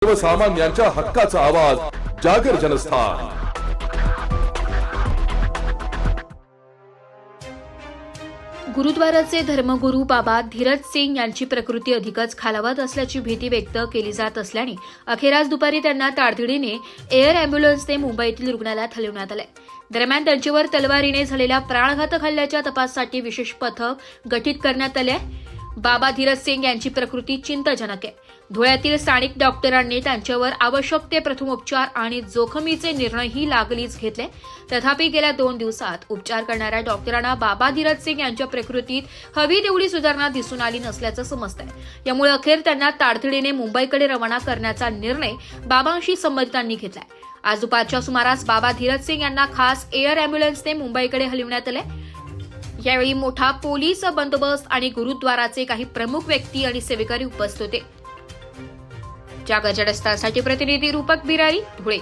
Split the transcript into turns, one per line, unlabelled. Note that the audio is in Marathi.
सर्वसामान्यांच्या हक्काचा आवाज जागर जनस्थान।
गुरुद्वाराचे धर्मगुरू बाबा धीरज सिंग यांची प्रकृती अधिकच खालावत असल्याची भीती व्यक्त केली जात असल्याने अखेर आज दुपारी त्यांना तातडीने एअर अँब्युलन्सने मुंबईतील रुग्णालयात हलवण्यात आले। दरम्यान त्यांच्यावर तलवारीने झालेल्या प्राणघातक हल्ल्याच्या तपासासाठी विशेष पथक गठीत करण्यात आले आहे। बाबा धीरज सिंग यांची प्रकृती चिंताजनक आहे। धुळ्यातील स्थानिक डॉक्टरांनी त्यांच्यावर आवश्यक ते प्रथमोपचार आणि जोखमीचे निर्णयही लागलीच घेतले। तथापि गेल्या 2 दिवसात उपचार करणाऱ्या डॉक्टरांना बाबा धीरज सिंग यांच्या प्रकृतीत हवी तेवढी सुधारणा दिसून आली नसल्याचं समजतंय। यामुळे अखेर त्यांना तातडीने मुंबईकडे रवाना करण्याचा निर्णय बाबांशी संबंधितांनी घेतलाय। आज दुपारच्या सुमारास बाबा धीरज सिंग यांना खास एअर अँब्युलन्सने मुंबईकडे हलवण्यात आले। यावेळी मोठा पोलीस बंदोबस्त आणि गुरुद्वाराचे काही प्रमुख व्यक्ती आणि सेवेकरी उपस्थित होते। जागर जनस्थानसाठी प्रतिनिधी रूपक बिरारी, धुळे।